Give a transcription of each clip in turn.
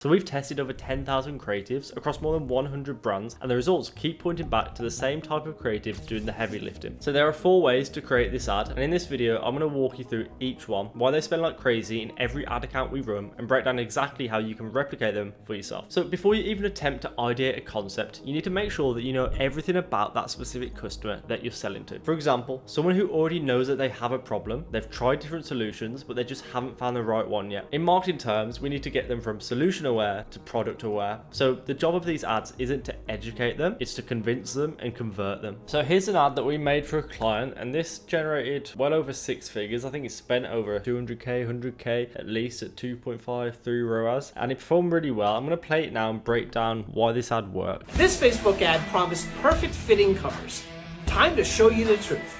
So we've tested over 10,000 creatives across more than 100 brands, and the results keep pointing back to the same type of creative doing the heavy lifting. So there are 4 ways to create this ad, and in this video I'm going to walk you through each one, why they spend like crazy in every ad account we run, and break down exactly how you can replicate them for yourself. So before you even attempt to ideate a concept, you need to make sure that you know everything about that specific customer that you're selling to. For example, someone who already knows that they have a problem, they've tried different solutions, but they just haven't found the right one yet. In marketing terms, we need to get them from solution aware to product aware. So the job of these ads isn't to educate them, it's to convince them and convert them. So here's an ad that we made for a client, and this generated well over 6 figures. I think it spent over 200k, 100k at least at 2.53 ROAS, and it performed really well. I'm going to play it now and break down why this ad worked. This Facebook ad promised perfect fitting covers. Time to show you the truth.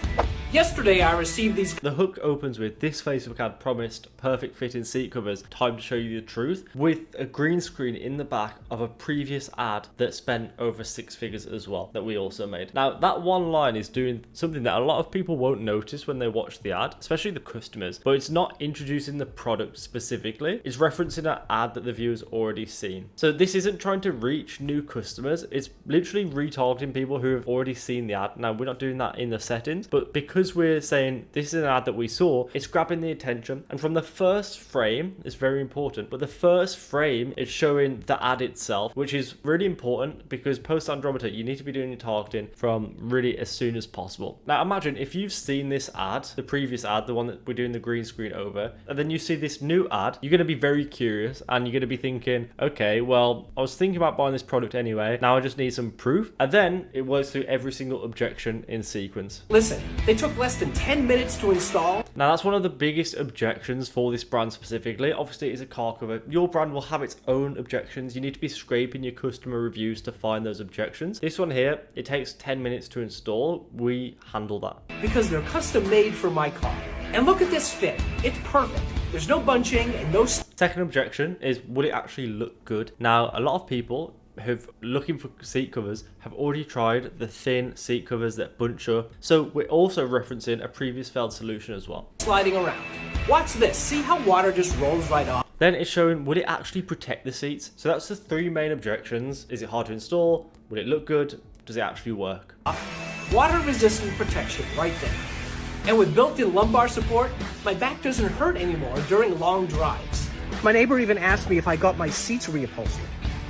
Yesterday I received these. The hook opens with "This Facebook ad promised perfect fitting seat covers. Time to show you the truth," with a green screen in the back of a previous ad that spent over 6 figures as well, that we also made. Now that one line is doing something that a lot of people won't notice when they watch the ad, especially the customers, but it's not introducing the product specifically, it's referencing an ad that the viewer's already seen. So this isn't trying to reach new customers, it's literally retargeting people who have already seen the ad. Now we're not doing that in the settings, but because we're saying this is an ad that we saw, it's grabbing the attention. And from the first frame, it's very important, but the first frame is showing the ad itself, which is really important because post Andrometer, you need to be doing your targeting from really as soon as possible. Now imagine if you've seen this ad, the previous ad, the one that we're doing the green screen over, and then you see this new ad, you're going to be very curious and you're going to be thinking, okay, well, I was thinking about buying this product anyway, now I just need some proof. And then it works through every single objection in sequence. Listen, they took less than 10 minutes to install. Now that's one of the biggest objections for this brand specifically. Obviously it's a car cover. Your brand will have its own objections. You need to be scraping your customer reviews to find those objections. This one here, it takes 10 minutes to install. We handle that. Because they're custom made for my car. And look at this fit. It's perfect. There's no bunching and no... Second objection is, will it actually look good? Now a lot of people who've looking for seat covers have already tried the thin seat covers that bunch up. So we're also referencing a previous failed solution as well. Sliding around. Watch this. See how water just rolls right off? Then it's showing, would it actually protect the seats? So that's the 3 main objections. Is it hard to install? Would it look good? Does it actually work? Water resistant protection right there. And with built-in lumbar support, my back doesn't hurt anymore during long drives. My neighbor even asked me if I got my seats reupholstered.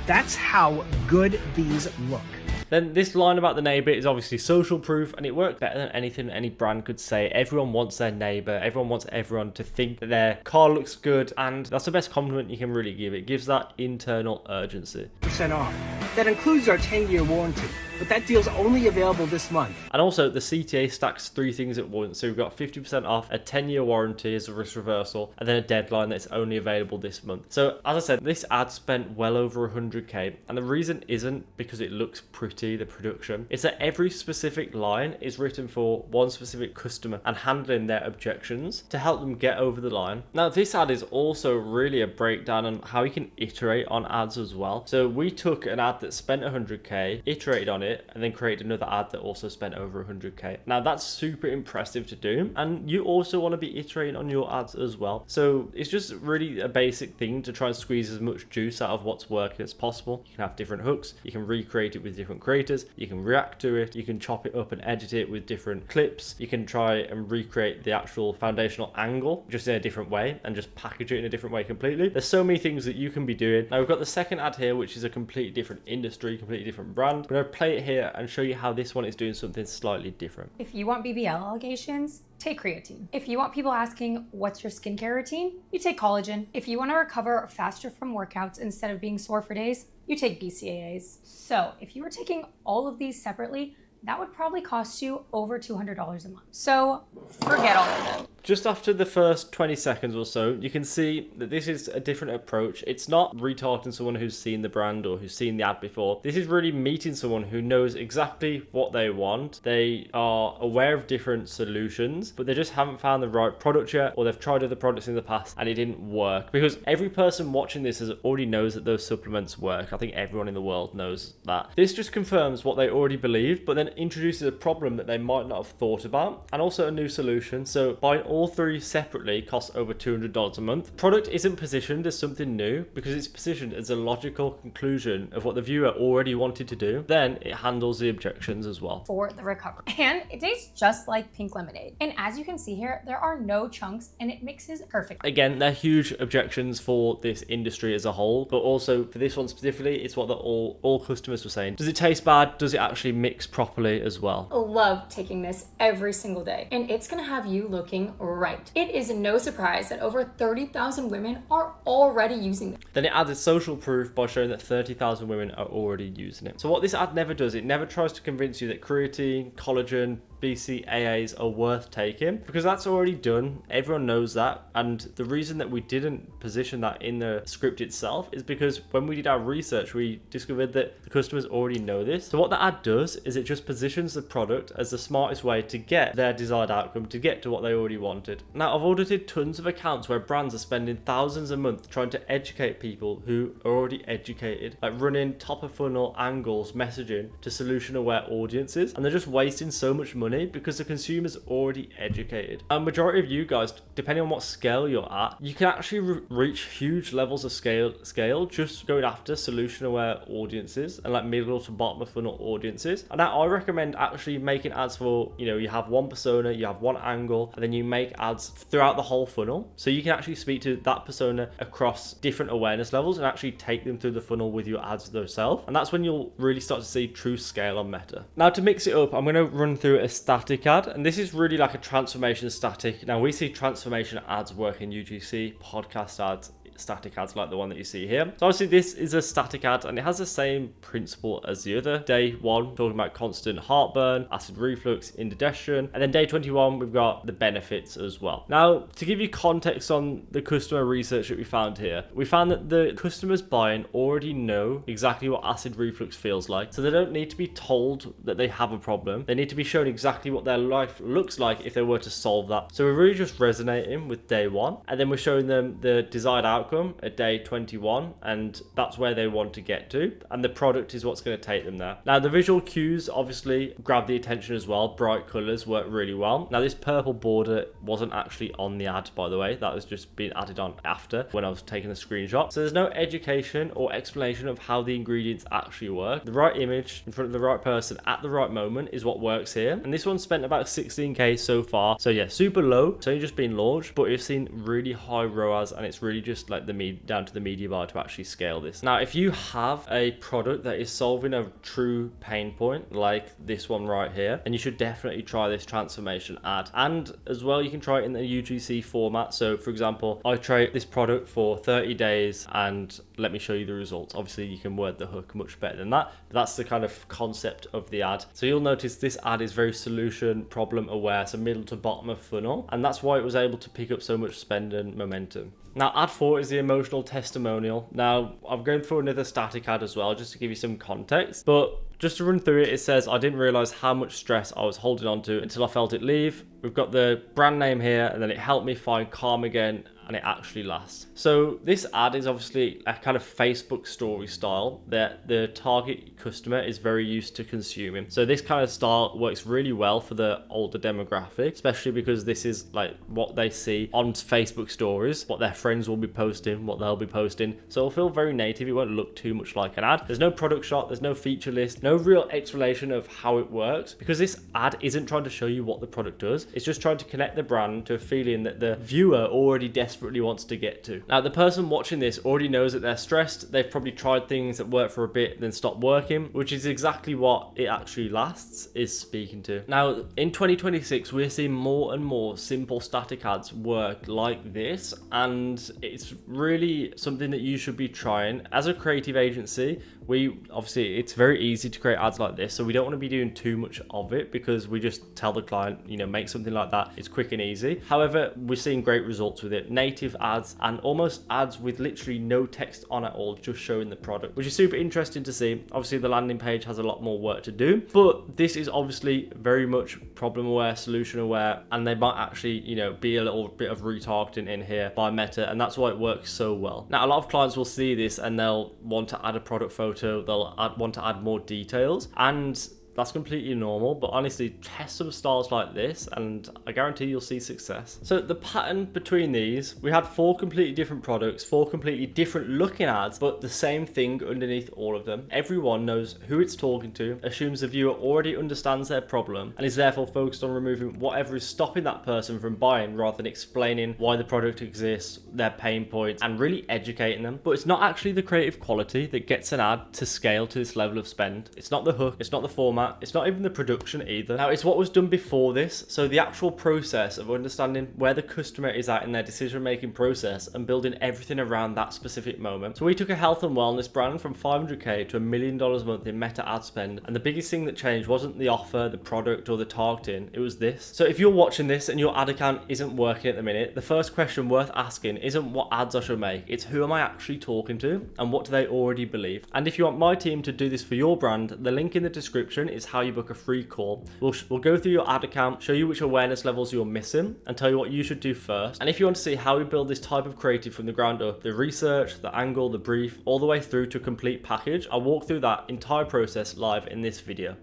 That's how good these look. Then this line about the neighbor is obviously social proof, and it works better than anything any brand could say. Everyone wants their neighbor. Everyone wants everyone to think that their car looks good, and that's the best compliment you can really give. It gives that internal urgency. % off. That includes our 10-year warranty, but that deal's only available this month. And also the CTA stacks 3 things at once. So we've got 50% off, a 10-year warranty as a risk reversal, and then a deadline that's only available this month. So as I said, this ad spent well over 100k, and the reason isn't because it looks pretty, the production. It's that every specific line is written for one specific customer and handling their objections to help them get over the line. Now this ad is also really a breakdown on how you can iterate on ads as well. So we took an ad that spent 100k, iterated on it, and then created another ad that also spent over 100k. Now that's super impressive to do, and you also want to be iterating on your ads as well. So it's just really a basic thing to try and squeeze as much juice out of what's working as possible. You can have different hooks, you can recreate it with different creators, you can react to it, you can chop it up and edit it with different clips, you can try and recreate the actual foundational angle just in a different way and just package it in a different way completely. There's so many things that you can be doing. Now we've got the second ad here, which is a completely different industry, completely different brand. I'm going to play it here and show you how this one is doing something slightly different. If you want BBL allegations, take creatine. If you want people asking, what's your skincare routine? You take collagen. If you want to recover faster from workouts instead of being sore for days, you take BCAAs. So if you were taking all of these separately, that would probably cost you over $200 a month. So forget all of them. Just after the first 20 seconds or so, you can see that this is a different approach. It's not retargeting someone who's seen the brand or who's seen the ad before. This is really meeting someone who knows exactly what they want. They are aware of different solutions, but they just haven't found the right product yet, or they've tried other products in the past and it didn't work. Because every person watching this already knows that those supplements work. I think everyone in the world knows that. This just confirms what they already believe, but then introduces a problem that they might not have thought about, and also a new solution. So by all three separately cost over $200 a month. Product isn't positioned as something new because it's positioned as a logical conclusion of what the viewer already wanted to do. Then it handles the objections as well. For the recovery. And it tastes just like pink lemonade. And as you can see here, there are no chunks and it mixes perfectly. Again, they're huge objections for this industry as a whole, but also for this one specifically, it's what all customers were saying. Does it taste bad? Does it actually mix properly as well? I love taking this every single day, and it's gonna have you looking right. It is no surprise that over 30,000 women are already using it. Then it added social proof by showing that 30,000 women are already using it. So what this ad never does, it never tries to convince you that creatine, collagen, BCAAs are worth taking, because that's already done. Everyone knows that. And the reason that we didn't position that in the script itself is because when we did our research, we discovered that the customers already know this. So what the ad does is it just positions the product as the smartest way to get their desired outcome, to get to what they already wanted. Now, I've audited tons of accounts where brands are spending thousands a month trying to educate people who are already educated, like running top of funnel angles messaging to solution aware audiences, and they're just wasting so much money because the consumer's already educated. A majority of you guys, depending on what scale you're at, you can actually reach huge levels of scale just going after solution aware audiences and like middle to bottom of funnel audiences. And now I recommend actually making ads for, you have one persona, you have one angle, and then you make ads throughout the whole funnel. So you can actually speak to that persona across different awareness levels and actually take them through the funnel with your ads yourself. And that's when you'll really start to see true scale on Meta. Now, to mix it up, I'm going to run through a static ad, and this is really like a transformation static. Now, we see transformation ads work in UGC, podcast ads, static ads like the one that you see here. So obviously this is a static ad and it has the same principle as the other. Day 1, talking about constant heartburn, acid reflux, indigestion, and then day 21 we've got the benefits as well. Now, to give you context on the customer research that we found here, we found that the customers buying already know exactly what acid reflux feels like, so they don't need to be told that they have a problem. They need to be shown exactly what their life looks like if they were to solve that. So we're really just resonating with day 1, and then we're showing them the desired outcome at day 21, and that's where they want to get to, and the product is what's going to take them there. Now, the visual cues obviously grab the attention as well. Bright colors work really well. Now, this purple border wasn't actually on the ad, by the way. That was just being added on after when I was taking the screenshot. So there's no education or explanation of how the ingredients actually work. The right image in front of the right person at the right moment is what works here, and this one spent about 16k so far. So yeah, super low. It's only just been launched, but we've seen really high ROAS, and it's really just like down to the media buyer to actually scale this. Now, if you have a product that is solving a true pain point like this one right here, then you should definitely try this transformation ad. And as well, you can try it in the UGC format. So for example, I tried this product for 30 days and let me show you the results. Obviously you can word the hook much better than that, but that's the kind of concept of the ad. So you'll notice this ad is very solution problem aware, so middle to bottom of funnel, and that's why it was able to pick up so much spend and momentum. Now, ad 4 is the emotional testimonial. Now, I'm going for another static ad as well, just to give you some context, but just to run through it, it says, I didn't realize how much stress I was holding on to until I felt it leave. We've got the brand name here, and then it helped me find calm again, and it actually lasts. So this ad is obviously a kind of Facebook story style that the target customer is very used to consuming. So this kind of style works really well for the older demographic, especially because this is like what they see on Facebook stories, what their friends will be posting, what they'll be posting. So it'll feel very native. It won't look too much like an ad. There's no product shot, there's no feature list, no real explanation of how it works, because this ad isn't trying to show you what the product does. It's just trying to connect the brand to a feeling that the viewer already desperately wants to get to. Now, the person watching this already knows that they're stressed. They've probably tried things that work for a bit, then stop working, which is exactly what it actually lasts is speaking to. Now, in 2026, we're seeing more and more simple static ads work like this, and it's really something that you should be trying. As a creative agency, it's very easy to create ads like this, so we don't want to be doing too much of it because we just tell the client, make something like that. It's quick and easy. However, we're seeing great results with it. Native ads and almost ads with literally no text on at all, just showing the product, which is super interesting to see. Obviously, the landing page has a lot more work to do, but this is obviously very much problem aware, solution aware, and they might actually, be a little bit of retargeting in here by Meta, and that's why it works so well. Now, a lot of clients will see this and they'll want to add a product photo, they'll want to add more details, and That's completely normal, but honestly, test some styles like this and I guarantee you'll see success. So the pattern between these, we had 4 completely different products, 4 completely different looking ads, but the same thing underneath all of them. Everyone knows who it's talking to, assumes the viewer already understands their problem, and is therefore focused on removing whatever is stopping that person from buying rather than explaining why the product exists, their pain points, and really educating them. But it's not actually the creative quality that gets an ad to scale to this level of spend. It's not the hook, it's not the format, it's not even the production either. Now, it's what was done before this, so the actual process of understanding where the customer is at in their decision-making process and building everything around that specific moment. So we took a health and wellness brand from 500k to $1 million a month in Meta ad spend, and the biggest thing that changed wasn't the offer, the product, or the targeting, it was this. So if you're watching this and your ad account isn't working at the minute, the first question worth asking isn't what ads I should make, it's who am I actually talking to and what do they already believe. And if you want my team to do this for your brand, the link in the description is how you book a free call. We'll go through your ad account, show you which awareness levels you're missing, and tell you what you should do first. And if you want to see how we build this type of creative from the ground up, the research, the angle, the brief, all the way through to a complete package, I'll walk through that entire process live in this video.